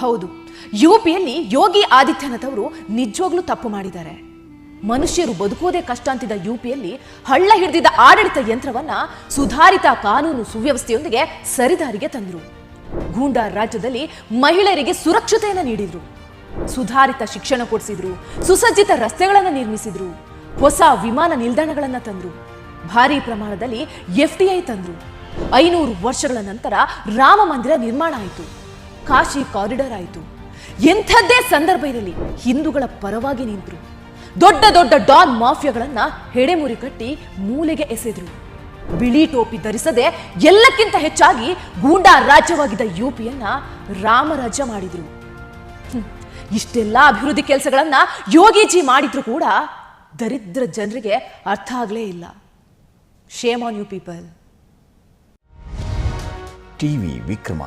ಹೌದು, ಯುಪಿಯಲ್ಲಿ ಯೋಗಿ ಆದಿತ್ಯನಾಥ್ ಅವರು ನಿಜವಾಗ್ಲೂ ತಪ್ಪು ಮಾಡಿದ್ದಾರೆ. ಮನುಷ್ಯರು ಬದುಕೋದೇ ಕಷ್ಟ ಅಂತಿದ್ದ ಯುಪಿಯಲ್ಲಿ ಹಳ್ಳ ಹಿಡಿದಿದ್ದ ಆಡಳಿತ ಯಂತ್ರವನ್ನ ಸುಧಾರಿತ ಕಾನೂನು ಸುವ್ಯವಸ್ಥೆಯೊಂದಿಗೆ ಸರಿದಾರಿಗೆ ತಂದರು. ಗೂಂಡಾ ರಾಜ್ಯದಲ್ಲಿ ಮಹಿಳೆಯರಿಗೆ ಸುರಕ್ಷತೆಯನ್ನು ನೀಡಿದ್ರು, ಸುಧಾರಿತ ಶಿಕ್ಷಣ ಕೊಡಿಸಿದ್ರು, ಸುಸಜ್ಜಿತ ರಸ್ತೆಗಳನ್ನು ನಿರ್ಮಿಸಿದ್ರು, ಹೊಸ ವಿಮಾನ ನಿಲ್ದಾಣಗಳನ್ನು ತಂದ್ರು, ಭಾರೀ ಪ್ರಮಾಣದಲ್ಲಿ FDI ತಂದ್ರು. 500 ವರ್ಷಗಳ ನಂತರ ರಾಮ ಮಂದಿರ ನಿರ್ಮಾಣ ಆಯಿತು, ಕಾಶಿ ಕಾರಿಡಾರ್ ಆಯಿತು. ಎಂಥದ್ದೇ ಸಂದರ್ಭ ಇರಲಿ ಹಿಂದೂಗಳ ಪರವಾಗಿ ನಿಂತರು. ದೊಡ್ಡ ದೊಡ್ಡ ಡಾನ್ ಮಾಫಿಯಾಗಳನ್ನ ಹೆಡೆಮುರಿ ಕಟ್ಟಿ ಮೂಲೆಗೆ ಎಸೆದ್ರು. ಬಿಳಿ ಟೋಪಿ ಧರಿಸದೆ ಎಲ್ಲಕ್ಕಿಂತ ಹೆಚ್ಚಾಗಿ ಗೂಂಡಾ ರಾಜ್ಯವಾಗಿದ್ದ ಯುಪಿಯನ್ನ ರಾಮರಾಜ್ಯ ಮಾಡಿದ್ರು. ಇಷ್ಟೆಲ್ಲ ಅಭಿವೃದ್ಧಿ ಕೆಲಸಗಳನ್ನ ಯೋಗಿಜಿ ಮಾಡಿದ್ರು ಕೂಡ ದರಿದ್ರ ಜನರಿಗೆ ಅರ್ಥ ಆಗಲೇ ಇಲ್ಲ. Shame on you people. TV Vikrama